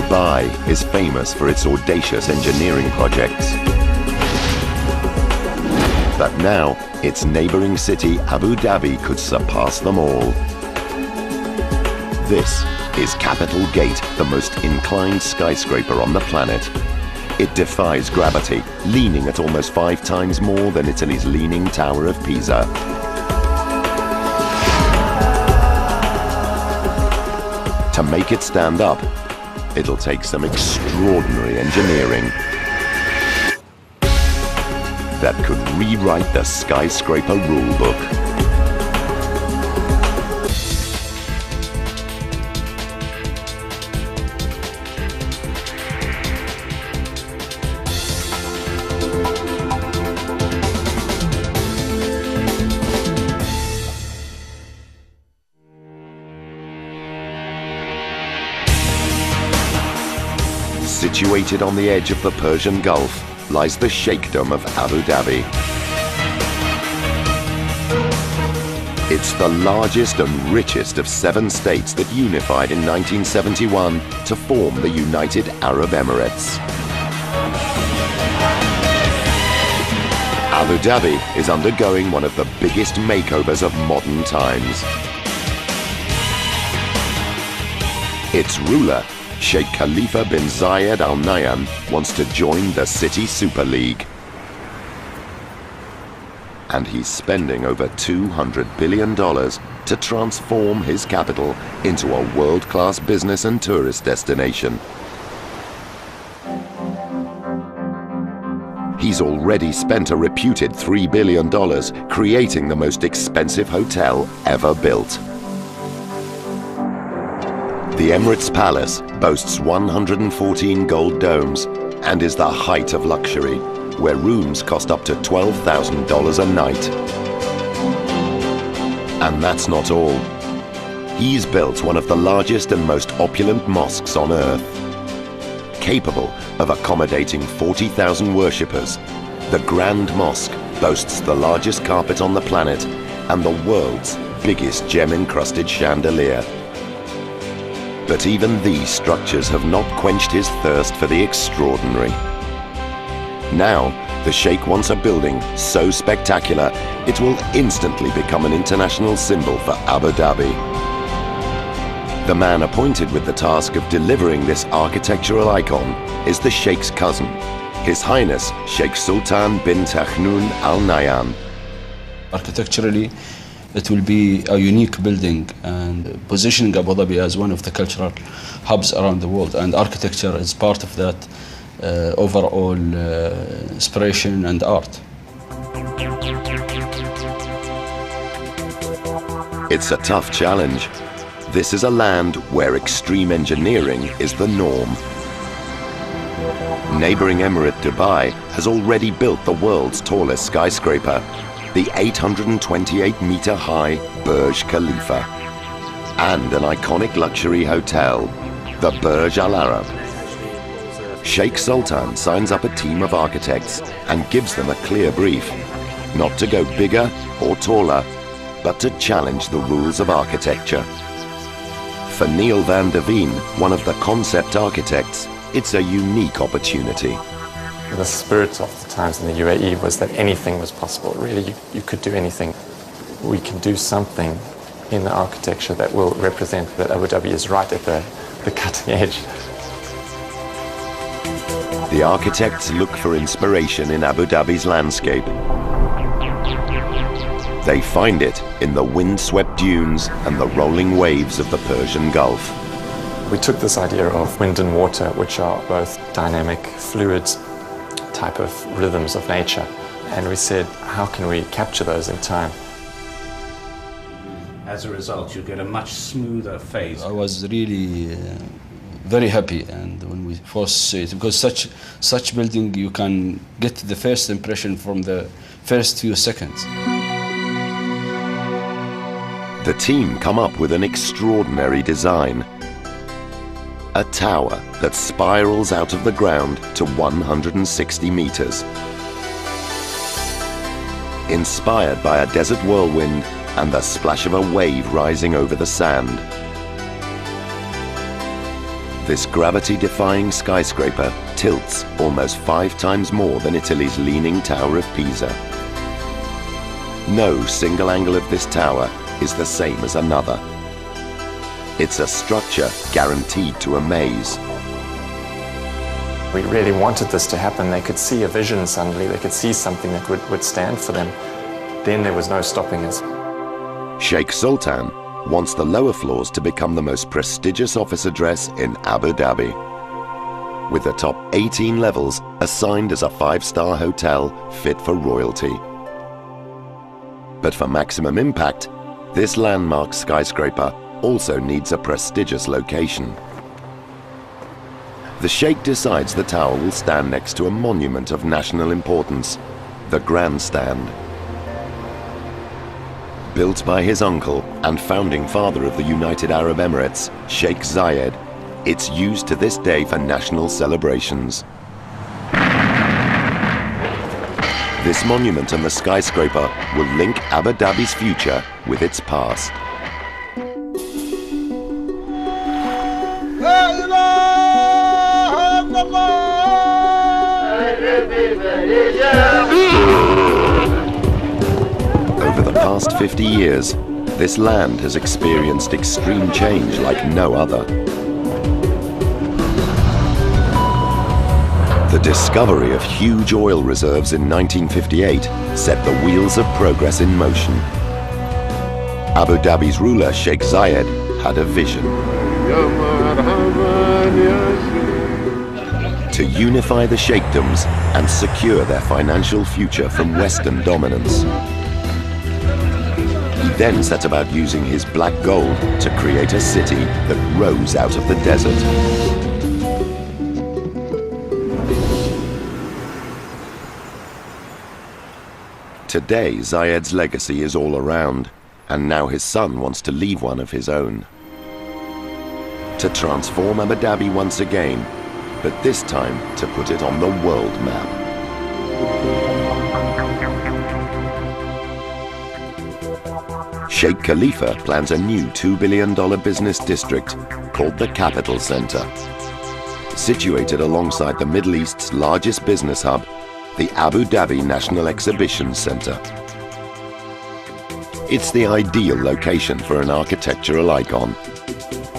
Dubai is famous for its audacious engineering projects. But now, its neighboring city, Abu Dhabi, could surpass them all. This is Capital Gate, the most inclined skyscraper on the planet. It defies gravity, leaning at almost 5 times more than Italy's Leaning Tower of Pisa. To make it stand up, it'll take some extraordinary engineering that could rewrite the skyscraper rulebook. Situated on the edge of the Persian Gulf lies the Sheikhdom of Abu Dhabi. It's the largest and richest of 7 states that unified in 1971 to form the United Arab Emirates. Abu Dhabi is undergoing one of the biggest makeovers of modern times. Its ruler, Sheikh Khalifa bin Zayed Al Nahyan, wants to join the City Super League. And he's spending over $200 billion to transform his capital into a world-class business and tourist destination. He's already spent a reputed $3 billion creating the most expensive hotel ever built. The Emirates Palace boasts 114 gold domes and is the height of luxury, where rooms cost up to $12,000 a night. And that's not all. He's built one of the largest and most opulent mosques on earth. Capable of accommodating 40,000 worshippers, the Grand Mosque boasts the largest carpet on the planet and the world's biggest gem-encrusted chandelier. But even these structures have not quenched his thirst for the extraordinary. Now, the Sheikh wants a building so spectacular it will instantly become an international symbol for Abu Dhabi. The man appointed with the task of delivering this architectural icon is the Sheikh's cousin, His Highness Sheikh Sultan bin Tahnoon Al Nahyan. Architecturally, it will be a unique building and positioning Abu Dhabi as one of the cultural hubs around the world. And architecture is part of that overall inspiration and art. It's a tough challenge. This is a land where extreme engineering is the norm. Neighboring Emirate Dubai has already built the world's tallest skyscraper, the 828-meter-high Burj Khalifa, and an iconic luxury hotel, the Burj Al Arab. Sheikh Sultan signs up a team of architects and gives them a clear brief, not to go bigger or taller, but to challenge the rules of architecture. For Neil van der Veen, one of the concept architects, it's a unique opportunity. The spirit of the times in the UAE was that anything was possible. Really, you could do anything. We can do something in the architecture that will represent that Abu Dhabi is right at the cutting edge. The architects look for inspiration in Abu Dhabi's landscape. They find it in the wind-swept dunes and the rolling waves of the Persian Gulf. We took this idea of wind and water, which are both dynamic, fluid type of rhythms of nature, and we said, how can we capture those in time? As a result, you get a much smoother phase. I was really very happy, and when we first see it, because such building, you can get the first impression from the first few seconds. The team come up with an extraordinary design. A tower that spirals out of the ground to 160 meters. Inspired by a desert whirlwind and the splash of a wave rising over the sand. This gravity-defying skyscraper tilts almost 5 times more than Italy's leaning Tower of Pisa. No single angle of this tower is the same as another. It's a structure guaranteed to amaze. We really wanted this to happen. They could see a vision suddenly. They could see something that would stand for them. Then there was no stopping us. Sheikh Sultan wants the lower floors to become the most prestigious office address in Abu Dhabi, with the top 18 levels assigned as a 5-star hotel fit for royalty. But for maximum impact, this landmark skyscraper also needs a prestigious location. The Sheikh decides the tower will stand next to a monument of national importance, the Grandstand. Built by his uncle and founding father of the United Arab Emirates, Sheikh Zayed, it's used to this day for national celebrations. This monument and the skyscraper will link Abu Dhabi's future with its past. Over the past 50 years, this land has experienced extreme change like no other. The discovery of huge oil reserves in 1958 set the wheels of progress in motion. Abu Dhabi's ruler Sheikh Zayed had a vision to unify the sheikdoms and secure their financial future from Western dominance. He then set about using his black gold to create a city that rose out of the desert. Today, Zayed's legacy is all around, and now his son wants to leave one of his own. To transform Abu Dhabi once again, but this time to put it on the world map. Sheikh Khalifa plans a new $2 billion business district called the Capital Center. Situated alongside the Middle East's largest business hub, the Abu Dhabi National Exhibition Center. It's the ideal location for an architectural icon.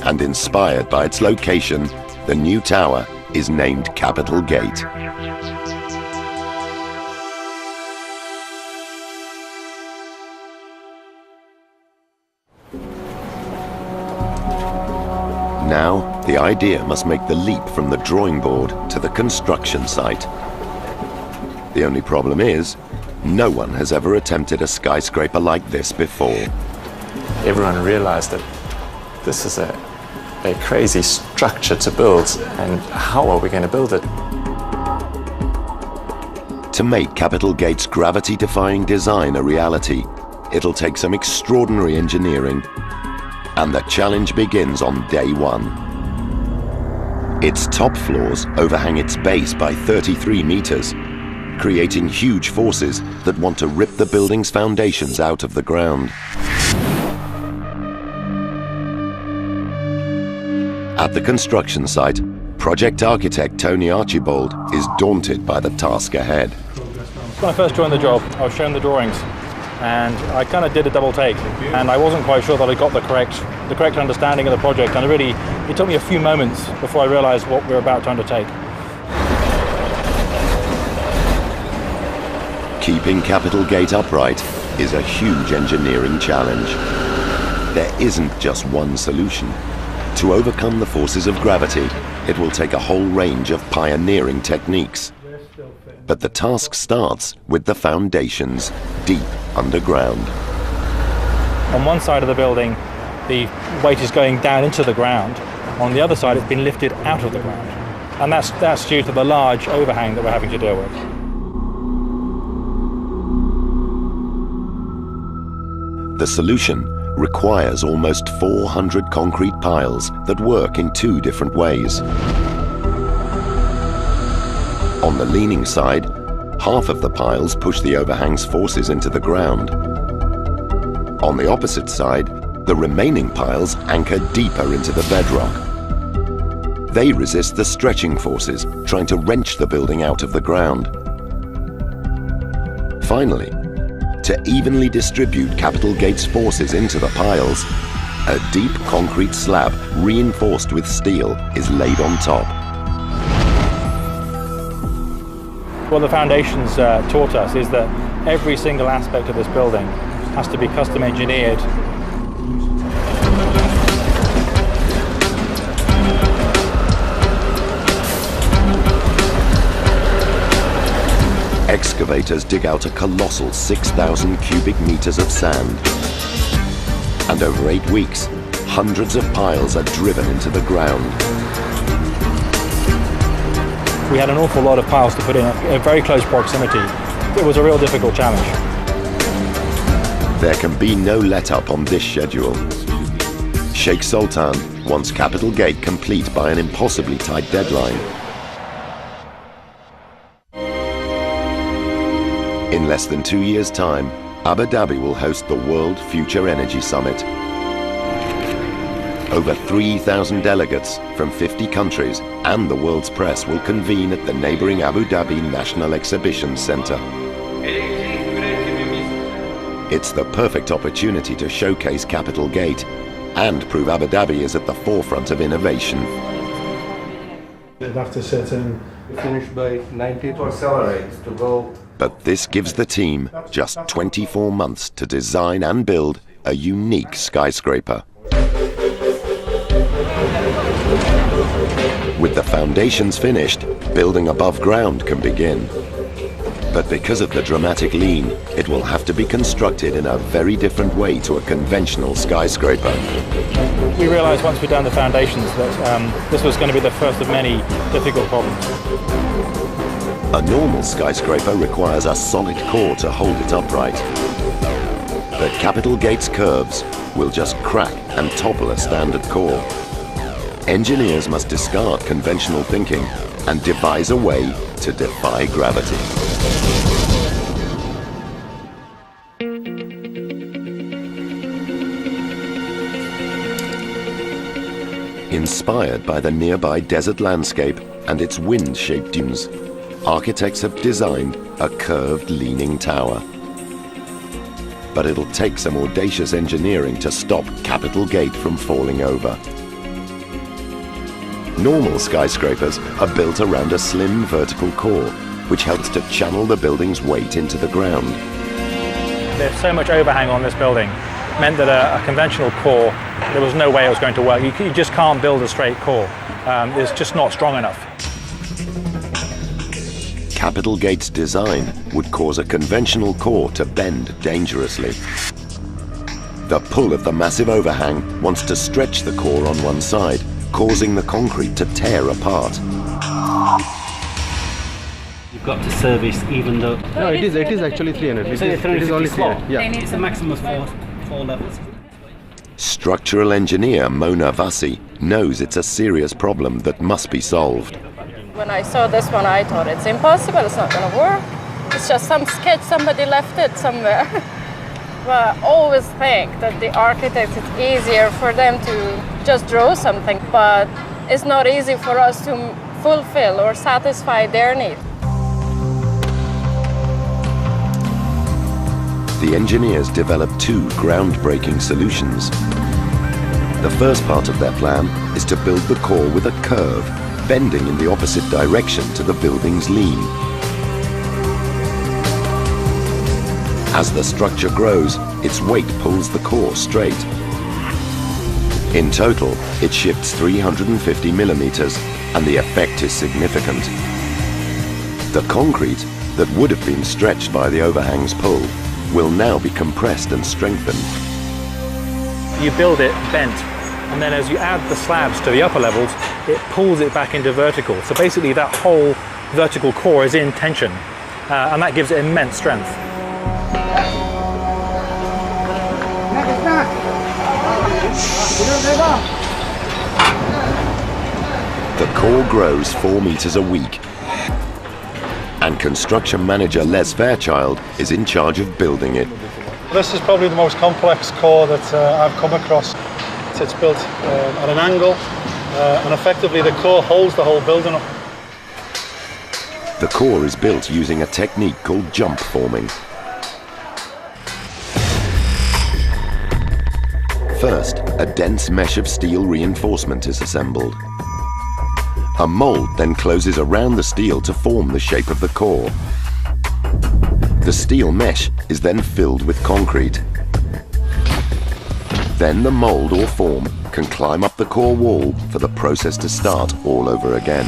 And inspired by its location, the new tower is named Capital Gate. Now, the idea must make the leap from the drawing board to the construction site. The only problem is, no one has ever attempted a skyscraper like this before. Everyone realized that this is a crazy structure to build, and how are we going to build it? To make Capital Gate's gravity-defying design a reality, it'll take some extraordinary engineering, and the challenge begins on day one. Its top floors overhang its base by 33 meters, creating huge forces that want to rip the building's foundations out of the ground. At the construction site, project architect Tony Archibald is daunted by the task ahead. When I first joined the job, I was shown the drawings, and I kind of did a double take, and I wasn't quite sure that I got the correct understanding of the project, and it took me a few moments before I realized what we were about to undertake. Keeping Capital Gate upright is a huge engineering challenge. There isn't just one solution. To overcome the forces of gravity, it will take a whole range of pioneering techniques. But the task starts with the foundations deep underground. On one side of the building, the weight is going down into the ground. On the other side, it's been lifted out of the ground. And that's due to the large overhang that we're having to deal with. The solution requires almost 400 concrete piles that work in 2 different ways. On the leaning side, half of the piles push the overhang's forces into the ground. On the opposite side, the remaining piles anchor deeper into the bedrock. They resist the stretching forces, trying to wrench the building out of the ground. Finally, to evenly distribute Capital Gate's forces into the piles, a deep concrete slab reinforced with steel is laid on top. What the foundations taught us is that every single aspect of this building has to be custom engineered. Excavators dig out a colossal 6,000 cubic meters of sand. And over 8 weeks, hundreds of piles are driven into the ground. We had an awful lot of piles to put in a very close proximity. It was a real difficult challenge. There can be no let-up on this schedule. Sheikh Sultan wants Capital Gate complete by an impossibly tight deadline. In less than 2 years' time, Abu Dhabi will host the World Future Energy Summit. Over 3,000 delegates from 50 countries and the world's press will convene at the neighboring Abu Dhabi National Exhibition Centre. It's the perfect opportunity to showcase Capital Gate and prove Abu Dhabi is at the forefront of innovation. You'd have to sit and finish by 90 to accelerate to go. But this gives the team just 24 months to design and build a unique skyscraper. With the foundations finished, building above ground can begin. But because of the dramatic lean, it will have to be constructed in a very different way to a conventional skyscraper. We realised once we'd done the foundations that this was going to be the first of many difficult problems. A normal skyscraper requires a solid core to hold it upright. But Capital Gate's curves will just crack and topple a standard core. Engineers must discard conventional thinking and devise a way to defy gravity. Inspired by the nearby desert landscape and its wind-shaped dunes, architects have designed a curved, leaning tower. But it'll take some audacious engineering to stop Capital Gate from falling over. Normal skyscrapers are built around a slim vertical core, which helps to channel the building's weight into the ground. There's so much overhang on this building, meant that a conventional core, there was no way it was going to work. You just can't build a straight core. It's just not strong enough. Capital Gate's design would cause a conventional core to bend dangerously. The pull of the massive overhang wants to stretch the core on one side, causing the concrete to tear apart. You've got to service even though... No, it is actually 300. It is only 300. Yeah. It's a maximum of four levels. Structural engineer Mona Vassi knows it's a serious problem that must be solved. When I saw this one, I thought it's impossible, it's not going to work. It's just some sketch, somebody left it somewhere. But I always think that the architects, it's easier for them to just draw something, but it's not easy for us to fulfill or satisfy their need. The engineers developed two groundbreaking solutions. The first part of their plan is to build the core with a curve, bending in the opposite direction to the building's lean. As the structure grows, its weight pulls the core straight. In total, it shifts 350 millimeters, and the effect is significant. The concrete that would have been stretched by the overhang's pull will now be compressed and strengthened. You build it bent, and then as you add the slabs to the upper levels, it pulls it back into vertical. So basically that whole vertical core is in tension, and that gives it immense strength. The core grows 4 meters a week, and construction manager Les Fairchild is in charge of building it. This is probably the most complex core that I've come across. It's built at an angle, and effectively the core holds the whole building up. The core is built using a technique called jump forming. First, a dense mesh of steel reinforcement is assembled. A mold then closes around the steel to form the shape of the core. The steel mesh is then filled with concrete. Then the mold or form can climb up the core wall for the process to start all over again.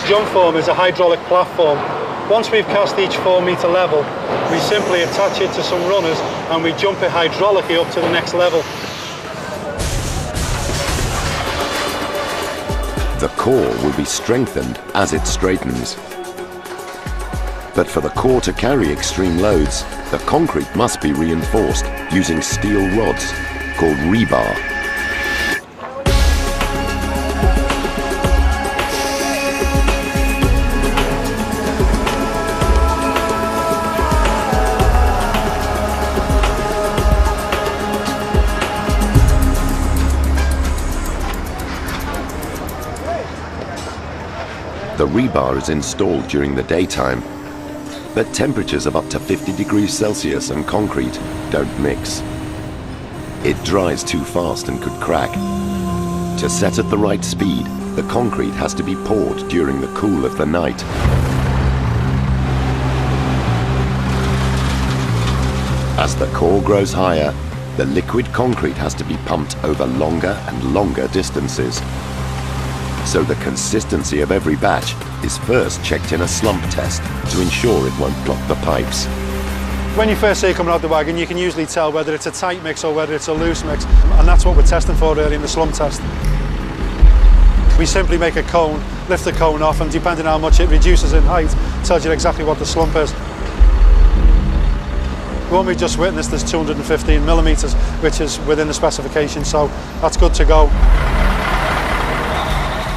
Jump form is a hydraulic platform. Once we've cast each 4 metre level, we simply attach it to some runners and we jump it hydraulically up to the next level. The core will be strengthened as it straightens. But for the core to carry extreme loads, the concrete must be reinforced using steel rods called rebar. The rebar is installed during the daytime, but temperatures of up to 50 degrees Celsius and concrete don't mix. It dries too fast and could crack. To set at the right speed, the concrete has to be poured during the cool of the night. As the core grows higher, the liquid concrete has to be pumped over longer and longer distances. So the consistency of every batch is first checked in a slump test to ensure it won't block the pipes. When you first see it coming out the wagon, you can usually tell whether it's a tight mix or whether it's a loose mix, and that's what we're testing for really in the slump test. We simply make a cone, lift the cone off, and depending on how much it reduces in height, tells you exactly what the slump is. The one we just witnessed is 215 millimetres, which is within the specification, so that's good to go.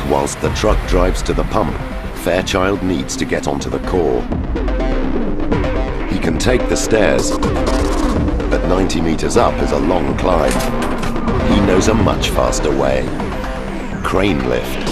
Whilst the truck drives to the pump, Fairchild needs to get onto the core. He can take the stairs, but 90 metres up is a long climb. He knows a much faster way. Crane lift.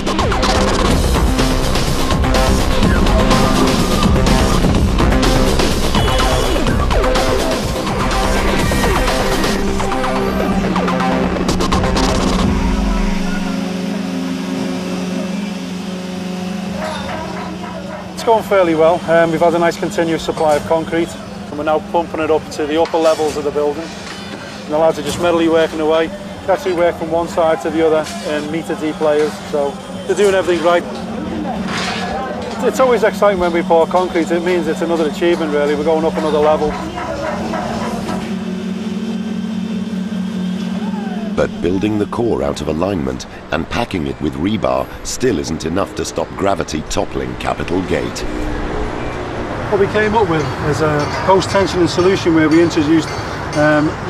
Going fairly well. We've had a nice continuous supply of concrete and we're now pumping it up to the upper levels of the building. And the lads are just steadily working away. They actually work from one side to the other in metre deep layers, so they're doing everything right. It's always exciting when we pour concrete. It means it's another achievement really. We're going up another level. But building the core out of alignment and packing it with rebar still isn't enough to stop gravity toppling Capitol Gate. What we came up with is a post-tensioning solution where we introduced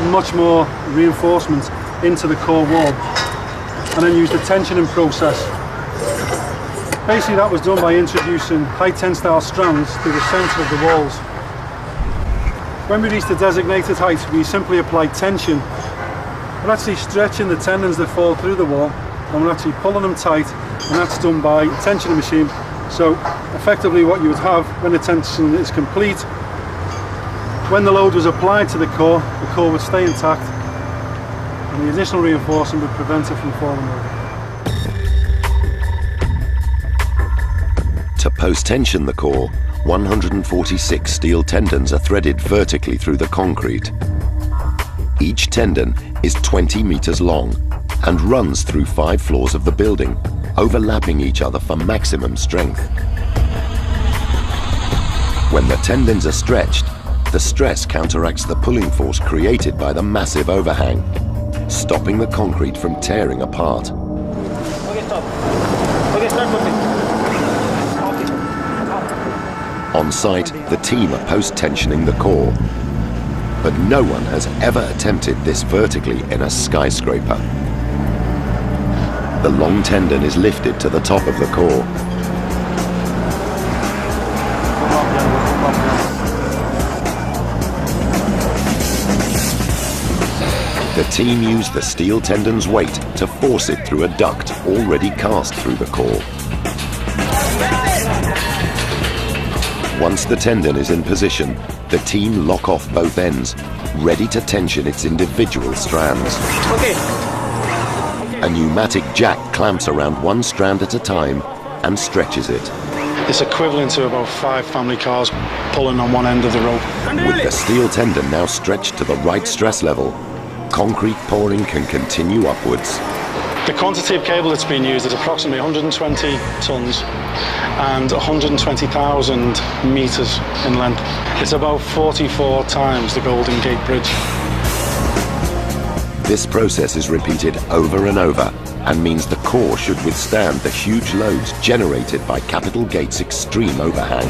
much more reinforcement into the core wall and then used a tensioning process. Basically that was done by introducing high tensile strands to the centre of the walls. When we reached the designated height, we simply applied tension. We're actually stretching the tendons that fall through the wall and we're actually pulling them tight, and that's done by a tensioning machine. So effectively what you would have when the tension is complete, when the load was applied to the core would stay intact and the additional reinforcement would prevent it from falling over. To post-tension the core, 146 steel tendons are threaded vertically through the concrete. Each tendon is 20 metres long and runs through 5 floors of the building, overlapping each other for maximum strength. When the tendons are stretched, the stress counteracts the pulling force created by the massive overhang, stopping the concrete from tearing apart. Okay, stop. Okay, start moving. On site, the team are post-tensioning the core. But no one has ever attempted this vertically in a skyscraper. The long tendon is lifted to the top of the core. The team used the steel tendon's weight to force it through a duct already cast through the core. Once the tendon is in position, the team lock off both ends, ready to tension its individual strands. A pneumatic jack clamps around one strand at a time and stretches it. It's equivalent to about 5 family cars pulling on one end of the rope. With the steel tendon now stretched to the right stress level, concrete pouring can continue upwards. The quantity of cable that's been used is approximately 120 tons and 120,000 metres in length. It's about 44 times the Golden Gate Bridge. This process is repeated over and over and means the core should withstand the huge loads generated by Capital Gate's extreme overhang.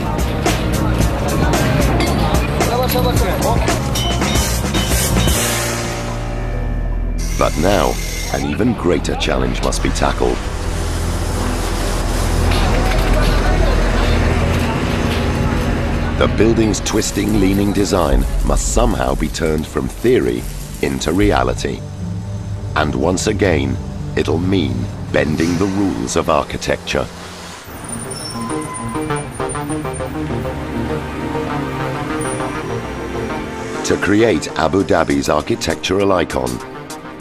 But now, an even greater challenge must be tackled. The building's twisting, leaning design must somehow be turned from theory into reality. And once again, it'll mean bending the rules of architecture. To create Abu Dhabi's architectural icon,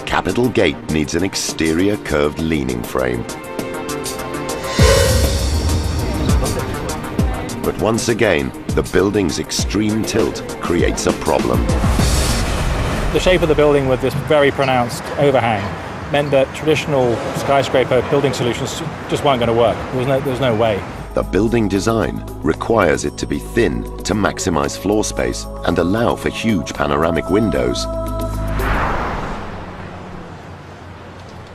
Capital Gate needs an exterior curved leaning frame. But once again, the building's extreme tilt creates a problem. The shape of the building with this very pronounced overhang meant that traditional skyscraper building solutions just weren't going to work. There's no way. The building design requires it to be thin to maximize floor space and allow for huge panoramic windows.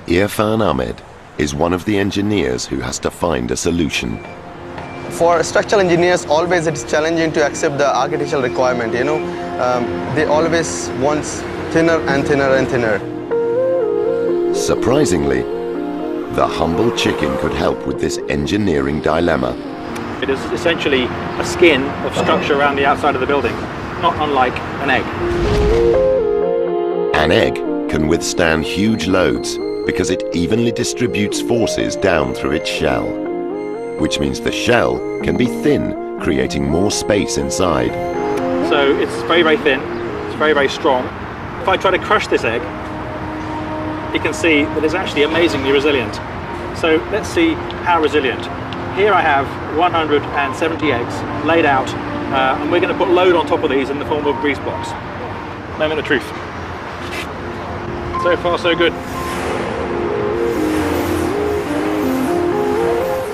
Irfan Ahmed is one of the engineers who has to find a solution. For structural engineers, always it's challenging to accept the architectural requirement, you know. They always want thinner and thinner and thinner. Surprisingly, the humble chicken could help with this engineering dilemma. It is essentially a skin of structure around the outside of the building, not unlike an egg. An egg can withstand huge loads because it evenly distributes forces down through its shell, which means the shell can be thin, creating more space inside. So it's very, very thin, it's very, very strong. If I try to crush this egg, you can see that it's actually amazingly resilient. So let's see how resilient. Here I have 170 eggs laid out, and we're going to put load on top of these in the form of grease blocks. Moment of truth. So far, so good.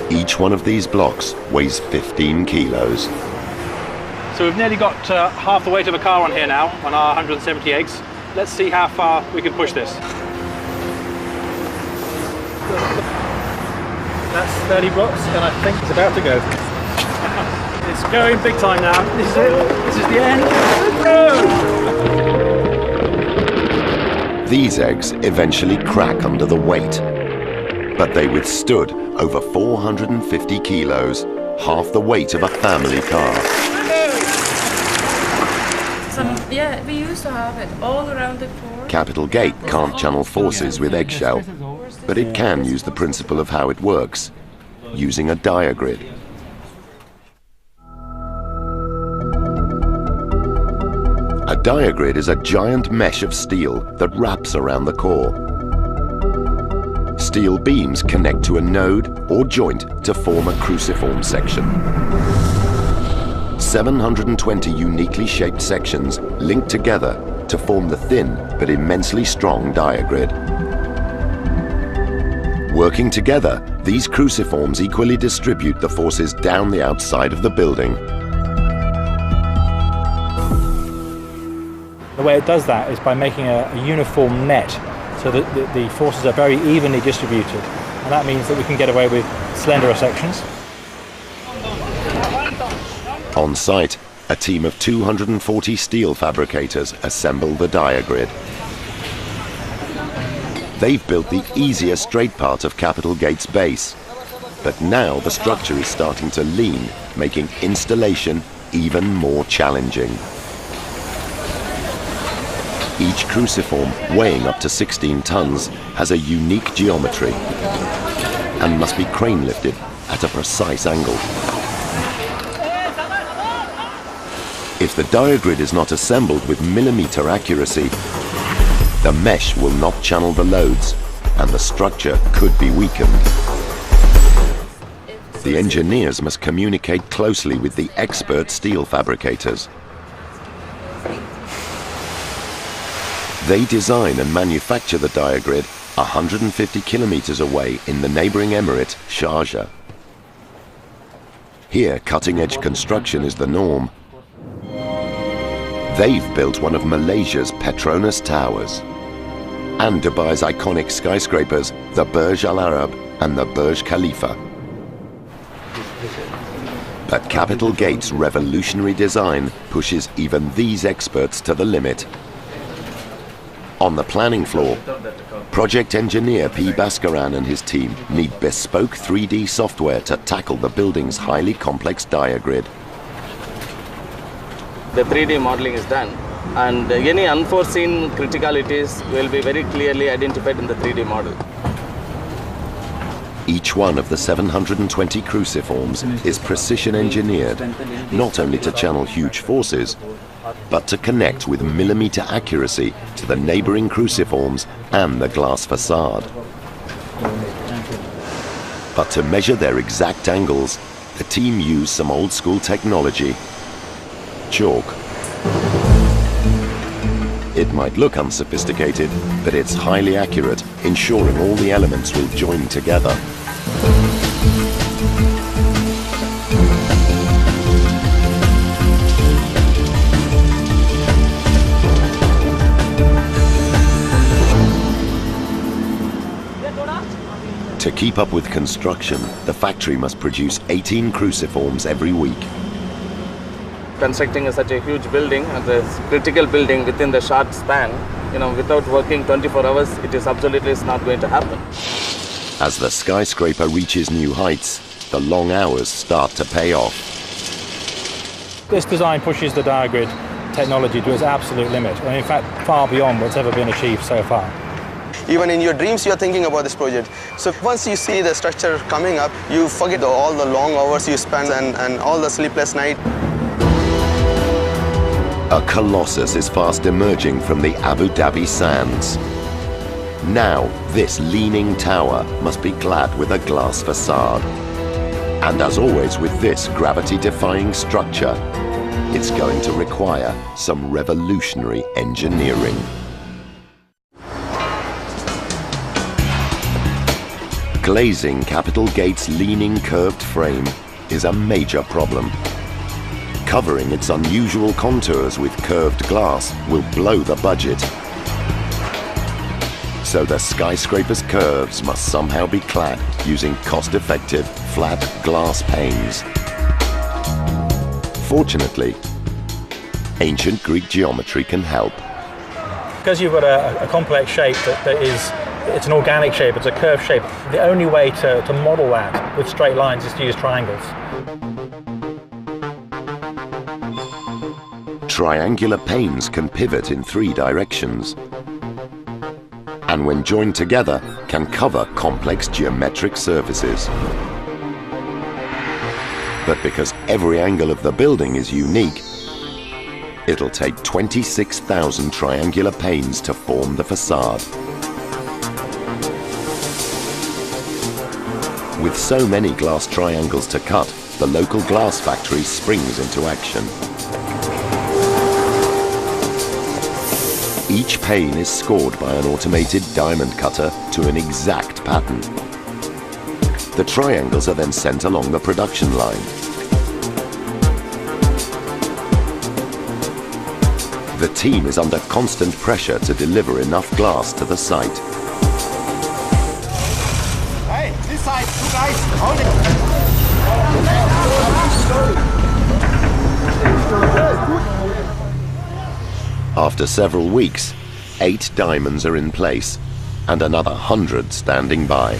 Each one of these blocks weighs 15 kilos. So we've nearly got half the weight of a car on here now, on our 170 eggs. Let's see how far we can push this. That's 30 blocks, and I think it's about to go. It's going big time now. This is it. This is the end. Let's go! These eggs eventually crack under the weight, but they withstood over 450 kilos, half the weight of a family car. Yeah, we used to have it all around the floor. Capital Gate can't channel forces with eggshell, but it can use the principle of how it works, using a diagrid. A diagrid is a giant mesh of steel that wraps around the core. Steel beams connect to a node or joint to form a cruciform section. 720 uniquely shaped sections link together to form the thin but immensely strong diagrid. Working together, these cruciforms equally distribute the forces down the outside of the building. The way it does that is by making a uniform net, so that the forces are very evenly distributed, and that means that we can get away with slenderer sections. On site, a team of 240 steel fabricators assemble the diagrid. They've built the easier straight part of Capital Gate's base, but now the structure is starting to lean, making installation even more challenging. Each cruciform, weighing up to 16 tons, has a unique geometry and must be crane lifted at a precise angle. If the diagrid is not assembled with millimeter accuracy, the mesh will not channel the loads and the structure could be weakened. The engineers must communicate closely with the expert steel fabricators. They design and manufacture the diagrid 150 kilometers away in the neighboring emirate, Sharjah. Here, cutting-edge construction is the norm. They've built one of Malaysia's Petronas Towers and Dubai's iconic skyscrapers, the Burj Al Arab and the Burj Khalifa. But Capital Gate's revolutionary design pushes even these experts to the limit. On the planning floor, project engineer P. Bhaskaran and his team need bespoke 3D software to tackle the building's highly complex diagrid. The 3D modeling is done, and any unforeseen criticalities will be very clearly identified in the 3D model. Each one of the 720 cruciforms is precision engineered, not only to channel huge forces, but to connect with millimeter accuracy to the neighboring cruciforms and the glass facade. But to measure their exact angles, the team used some old-school technology: chalk. It might look unsophisticated, but it's highly accurate, ensuring all the elements will join together. To keep up with construction, the factory must produce 18 cruciforms every week. Constructing such a huge building, a critical building within the short span, without working 24 hours, it is absolutely not going to happen. As the skyscraper reaches new heights, the long hours start to pay off. This design pushes the diagrid technology to its absolute limit, and in fact far beyond what's ever been achieved so far. Even in your dreams, you're thinking about this project. So once you see the structure coming up, you forget all the long hours you spend and all the sleepless nights. A colossus is fast emerging from the Abu Dhabi sands. Now, this leaning tower must be clad with a glass facade. And as always with this gravity-defying structure, it's going to require some revolutionary engineering. Glazing Capital Gate's leaning curved frame is a major problem. Covering its unusual contours with curved glass will blow the budget. So the skyscraper's curves must somehow be clad using cost-effective flat glass panes. Fortunately, ancient Greek geometry can help. Because you've got a complex shape it's an organic shape, it's a curved shape, the only way to model that with straight lines is to use triangles. Triangular panes can pivot in 3 directions, and when joined together can cover complex geometric surfaces. But because every angle of the building is unique, it'll take 26,000 triangular panes to form the facade. With so many glass triangles to cut, the local glass factory springs into action. Each pane is scored by an automated diamond cutter to an exact pattern. The triangles are then sent along the production line. The team is under constant pressure to deliver enough glass to the site. Hey, this side, 2 guys, hold it. After several weeks, 8 diamonds are in place and another 100 standing by.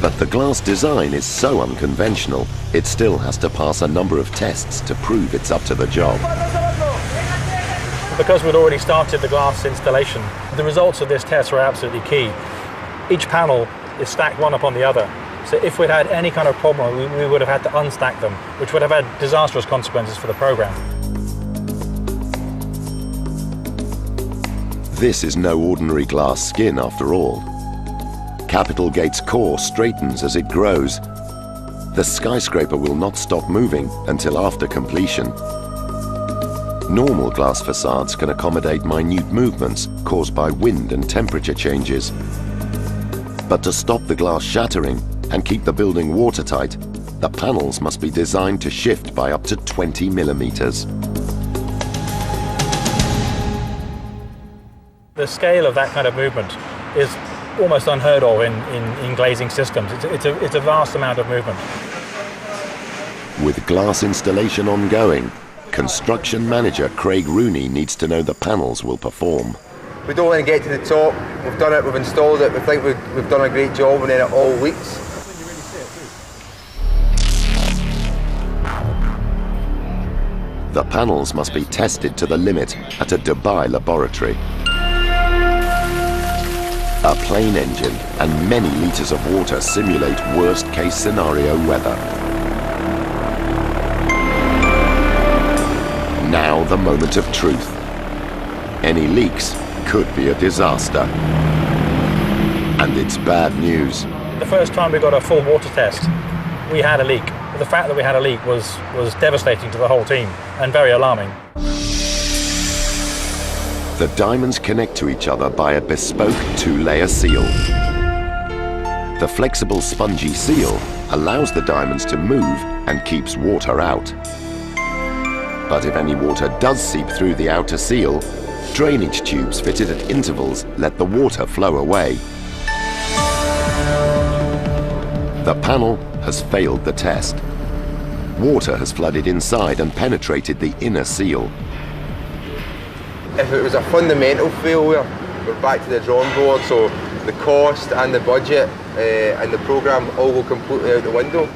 But the glass design is so unconventional, it still has to pass a number of tests to prove it's up to the job. Because we'd already started the glass installation, the results of this test were absolutely key. Each panel is stacked one upon the other. So if we'd had any kind of problem, we would have had to unstack them, which would have had disastrous consequences for the program. This is no ordinary glass skin after all. Capital Gate's core straightens as it grows. The skyscraper will not stop moving until after completion. Normal glass facades can accommodate minute movements caused by wind and temperature changes. But to stop the glass shattering and keep the building watertight, the panels must be designed to shift by up to 20 millimeters. The scale of that kind of movement is almost unheard of in glazing systems. It's a vast amount of movement. With glass installation ongoing, construction manager Craig Rooney needs to know the panels will perform. We don't want to get to the top. We've done it, we've installed it, we think we've done a great job, and then it all leaks. The panels must be tested to the limit at a Dubai laboratory. A plane engine and many litres of water simulate worst-case scenario weather. Now the moment of truth. Any leaks could be a disaster. And it's bad news. The first time we got a full water test, we had a leak. The fact that we had a leak was devastating to the whole team and very alarming. The diamonds connect to each other by a bespoke two-layer seal. The flexible spongy seal allows the diamonds to move and keeps water out. But if any water does seep through the outer seal, drainage tubes fitted at intervals let the water flow away. The panel has failed the test. Water has flooded inside and penetrated the inner seal. If it was a fundamental failure, we're back to the drawing board, so the cost and the budget and the program all go completely out the window.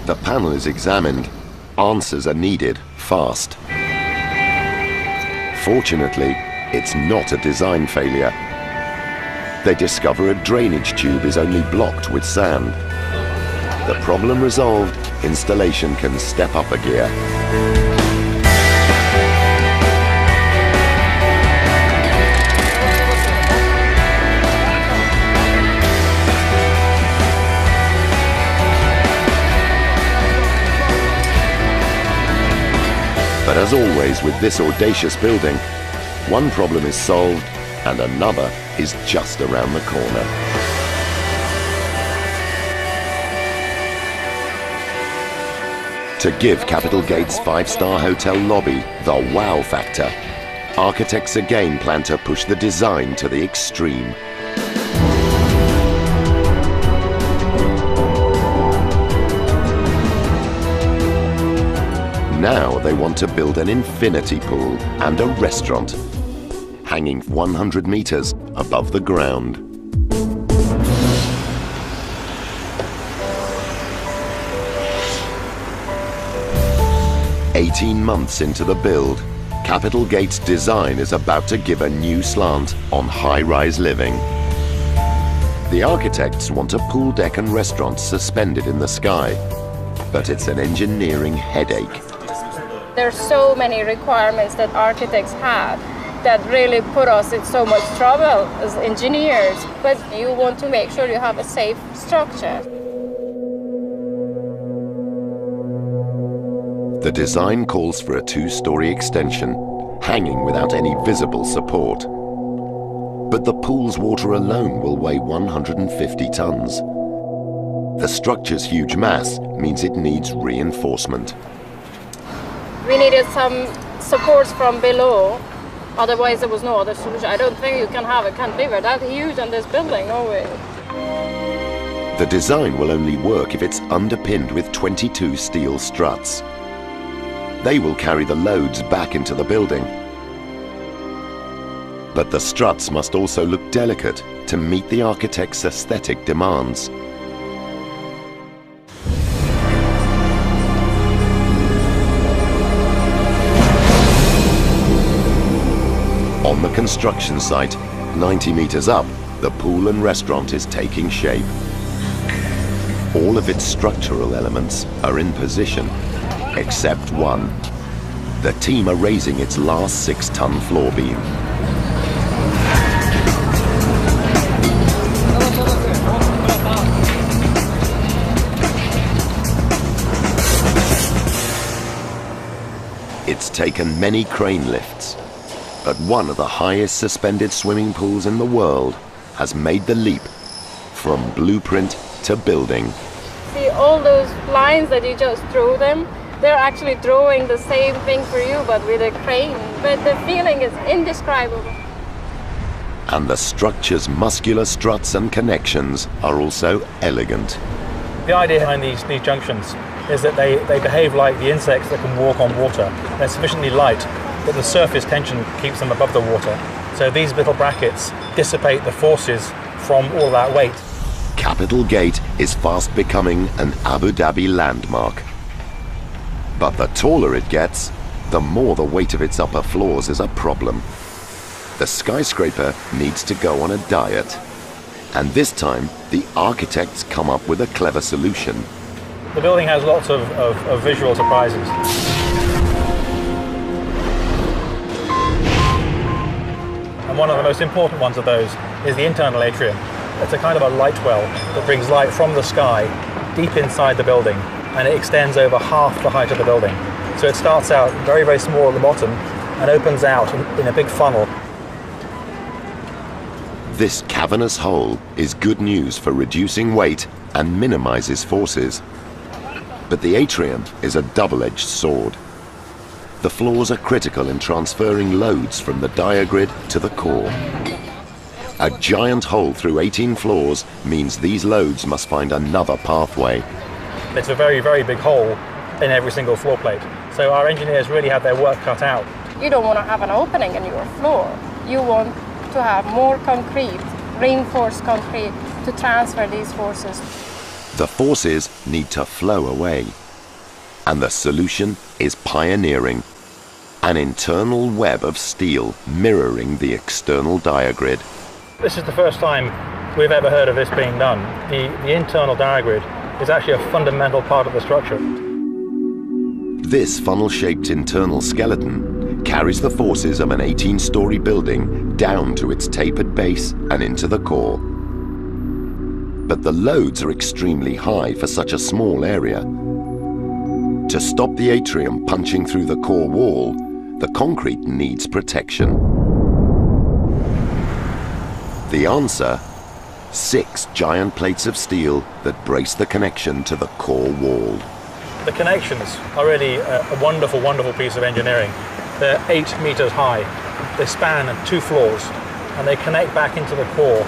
The panel is examined. Answers are needed fast. Fortunately, it's not a design failure. They discover a drainage tube is only blocked with sand. The problem resolved, installation can step up a gear. But as always with this audacious building, one problem is solved and another is just around the corner. To give Capital Gate's five-star hotel lobby the wow factor, architects again plan to push the design to the extreme. Now they want to build an infinity pool and a restaurant, hanging 100 meters above the ground. "18 months into the build, Capital Gate's design is about to give a new slant on high-rise living. The architects want a pool deck and restaurant suspended in the sky, but it's an engineering headache. There's so many requirements that architects have that really put us in so much trouble as engineers. But you want to make sure you have a safe structure. The design calls for a two-story extension, hanging without any visible support. But the pool's water alone will weigh 150 tons. The structure's huge mass means it needs reinforcement. We needed some supports from below, otherwise there was no other solution. I don't think you can have a cantilever that huge on this building, no way. The design will only work if it's underpinned with 22 steel struts. They will carry the loads back into the building. But the struts must also look delicate to meet the architect's aesthetic demands. the construction site, 90 meters up, the pool and restaurant is taking shape. All of its structural elements are in position, except one. The team are raising its last 6-ton floor beam. It's taken many crane lifts, but one of the highest suspended swimming pools in the world has made the leap from blueprint to building. See all those lines that you just drew them? They're actually drawing the same thing for you, but with a crane. But the feeling is indescribable. And the structure's muscular struts and connections are also elegant. The idea behind these junctions is that they behave like the insects that can walk on water. They're sufficiently light that the surface tension keeps them above the water. So these little brackets dissipate the forces from all that weight. Capitol Gate is fast becoming an Abu Dhabi landmark. But the taller it gets, the more the weight of its upper floors is a problem. The skyscraper needs to go on a diet. And this time, the architects come up with a clever solution. The building has lots of visual surprises. And one of the most important ones of those is the internal atrium. It's a kind of a light well that brings light from the sky deep inside the building, and it extends over half the height of the building. So it starts out very, very small at the bottom and opens out in a big funnel. This cavernous hole is good news for reducing weight and minimizes forces. But the atrium is a double-edged sword. The floors are critical in transferring loads from the diagrid to the core. A giant hole through 18 floors means these loads must find another pathway. It's a very, very big hole in every single floor plate. So our engineers really had their work cut out. You don't want to have an opening in your floor. You want to have more concrete, reinforced concrete, to transfer these forces. The forces need to flow away. And the solution is pioneering. An internal web of steel mirroring the external diagrid. This is the first time we've ever heard of this being done. The internal diagrid is actually a fundamental part of the structure. This funnel-shaped internal skeleton carries the forces of an 18-story building down to its tapered base and into the core. But the loads are extremely high for such a small area. To stop the atrium punching through the core wall, the concrete needs protection. The answer? 6 giant plates of steel that brace the connection to the core wall. The connections are really a wonderful, wonderful piece of engineering. They're 8 meters high. They span 2 floors and they connect back into the core.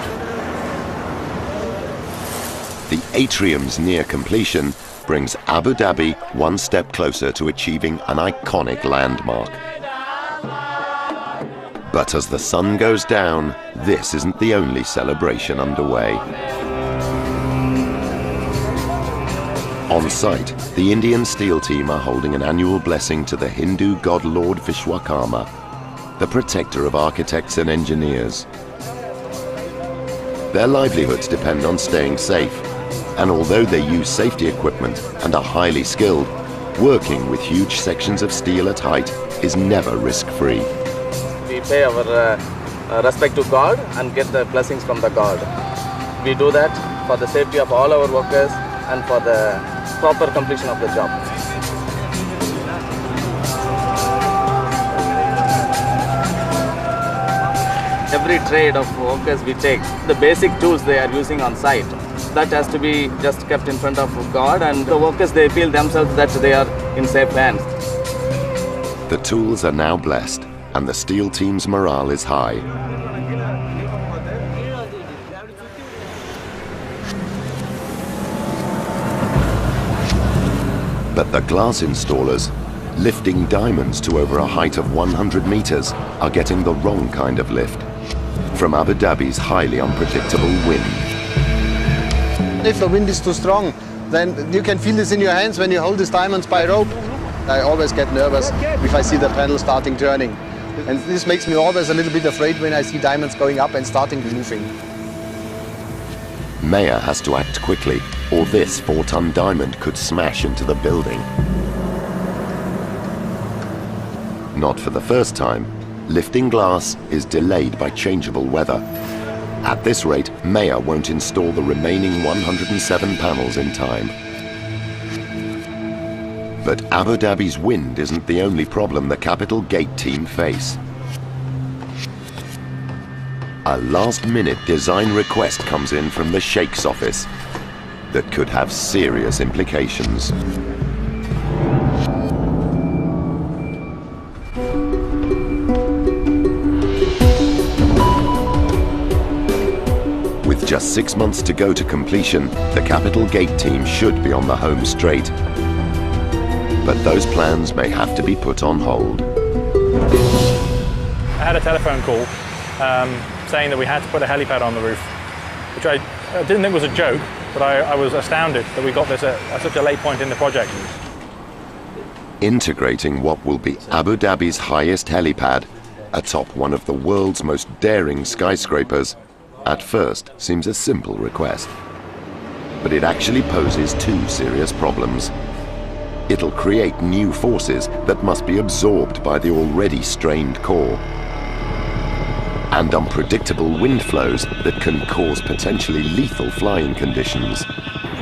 The atrium's near completion brings Abu Dhabi one step closer to achieving an iconic landmark. But as the sun goes down, this isn't the only celebration underway. On site, the Indian steel team are holding an annual blessing to the Hindu god Lord Vishwakarma, the protector of architects and engineers. Their livelihoods depend on staying safe, and although they use safety equipment and are highly skilled, working with huge sections of steel at height is never risk-free. We pay our respect to God and get the blessings from the God. We do that for the safety of all our workers and for the proper completion of the job. Every trade of workers we take, the basic tools they are using on site, that has to be just kept in front of God, and the workers, they feel themselves that they are in safe hands. The tools are now blessed, and the steel team's morale is high. But the glass installers, lifting diamonds to over a height of 100 meters, are getting the wrong kind of lift from Abu Dhabi's highly unpredictable wind. If the wind is too strong, then you can feel this in your hands when you hold these diamonds by rope. I always get nervous if I see the panel starting turning. And this makes me always a little bit afraid when I see diamonds going up and starting moving. Meyer has to act quickly, or this 4-ton diamond could smash into the building. Not for the first time, lifting glass is delayed by changeable weather. At this rate, Meyer won't install the remaining 107 panels in time. But Abu Dhabi's wind isn't the only problem the Capital Gate team face. A last-minute design request comes in from the Sheikh's office that could have serious implications. With just 6 months to go to completion, the Capital Gate team should be on the home straight. But those plans may have to be put on hold. I had a telephone call saying that we had to put a helipad on the roof, which I didn't think was a joke, but I was astounded that we got this at such a late point in the project. Integrating what will be Abu Dhabi's highest helipad atop one of the world's most daring skyscrapers at first seems a simple request. But it actually poses 2 serious problems. It'll create new forces that must be absorbed by the already strained core, and unpredictable wind flows that can cause potentially lethal flying conditions.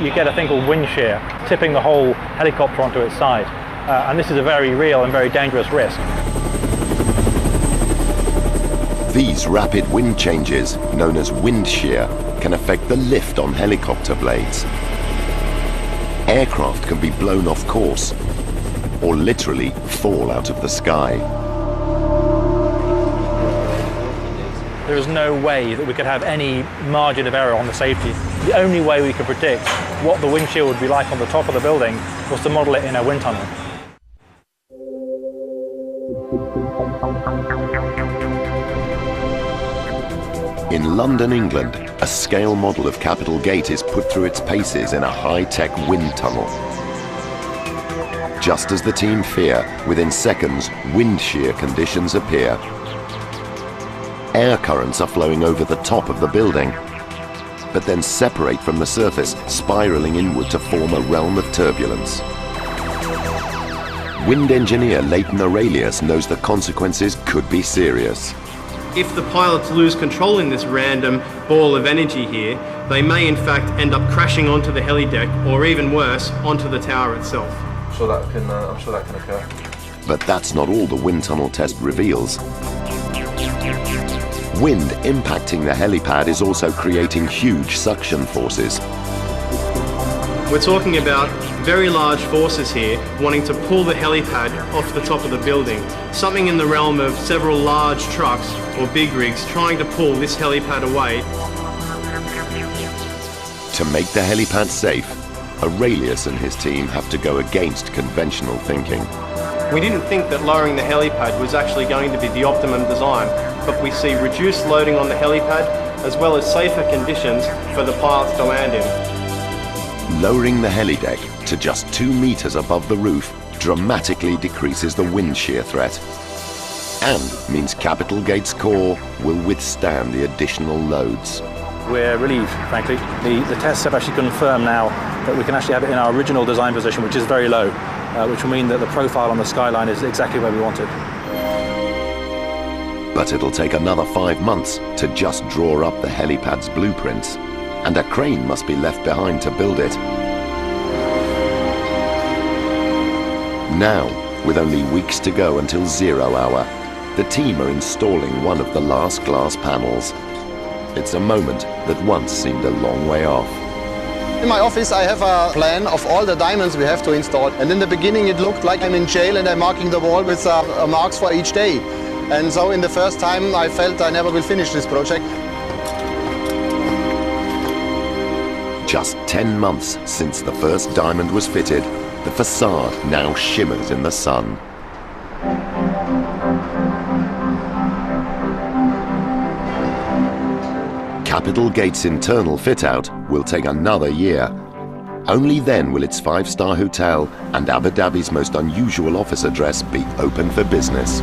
You get a thing called wind shear, tipping the whole helicopter onto its side, and this is a very real and very dangerous risk. These rapid wind changes, known as wind shear, can affect the lift on helicopter blades. Aircraft can be blown off course, or literally fall out of the sky. There is no way that we could have any margin of error on the safety. The only way we could predict what the wind shear would be like on the top of the building was to model it in a wind tunnel. In London, England, a scale model of Capital Gate is put through its paces in a high-tech wind tunnel. Just as the team fear, within seconds, wind shear conditions appear. Air currents are flowing over the top of the building, but then separate from the surface, spiraling inward to form a realm of turbulence. Wind engineer Leighton Aurelius knows the consequences could be serious. If the pilots lose control in this random ball of energy here, they may in fact end up crashing onto the helideck, or even worse, onto the tower itself. I'm sure that can occur. But that's not all the wind tunnel test reveals. Wind impacting the helipad is also creating huge suction forces. We're talking about very large forces here wanting to pull the helipad off the top of the building. Something in the realm of several large trucks or big rigs trying to pull this helipad away. To make the helipad safe, Aurelius and his team have to go against conventional thinking. We didn't think that lowering the helipad was actually going to be the optimum design, but we see reduced loading on the helipad as well as safer conditions for the pilots to land in. Lowering the helideck to just 2 meters above the roof dramatically decreases the wind shear threat, and means Capital Gate's core will withstand the additional loads. We're relieved, frankly. The tests have actually confirmed now that we can actually have it in our original design position, which is very low, which will mean that the profile on the skyline is exactly where we want it. But it'll take another 5 months to just draw up the helipad's blueprints, and a crane must be left behind to build it. Now, with only weeks to go until 0 hour, the team are installing one of the last glass panels. It's a moment that once seemed a long way off. In my office I have a plan of all the diamonds we have to install, and in the beginning it looked like I'm in jail and I'm marking the wall with marks for each day. And so in the first time I felt I never will finish this project. Just 10 months since the first diamond was fitted, the facade now shimmers in the sun. Capital Gate's internal fit-out will take another year. Only then will its 5-star hotel and Abu Dhabi's most unusual office address be open for business.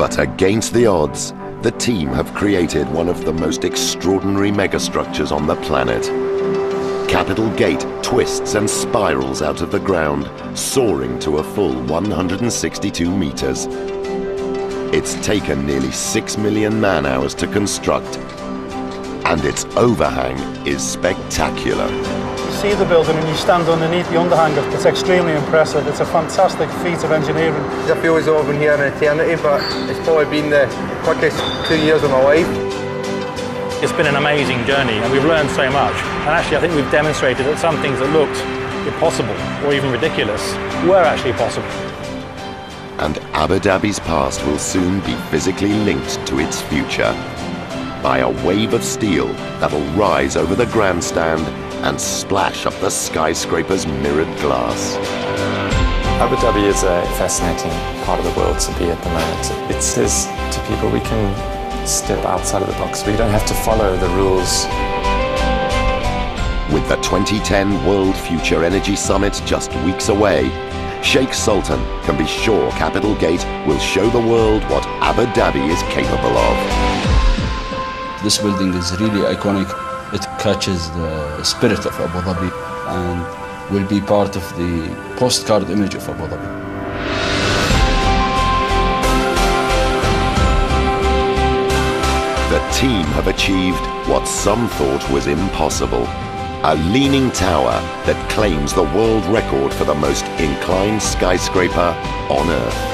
But against the odds, the team have created one of the most extraordinary megastructures on the planet. Capitol Gate twists and spirals out of the ground, soaring to a full 162 meters. It's taken nearly 6 million man-hours to construct, and its overhang is spectacular. You see the building and you stand underneath the underhang. It's extremely impressive. It's a fantastic feat of engineering. I feel as though I've been here an eternity, but it's probably been the quickest 2 years of my life. It's been an amazing journey and we've learned so much. And actually I think we've demonstrated that some things that looked impossible or even ridiculous were actually possible. And Abu Dhabi's past will soon be physically linked to its future by a wave of steel that'll rise over the grandstand and splash up the skyscraper's mirrored glass. Abu Dhabi is a fascinating part of the world to be at the moment. It says to people we can step outside of the box. We don't have to follow the rules. With the 2010 World Future Energy Summit just weeks away, Sheikh Sultan can be sure Capitol Gate will show the world what Abu Dhabi is capable of. This building is really iconic. It catches the spirit of Abu Dhabi and will be part of the postcard image of Abu Dhabi. The team have achieved what some thought was impossible. A leaning tower that claims the world record for the most inclined skyscraper on Earth.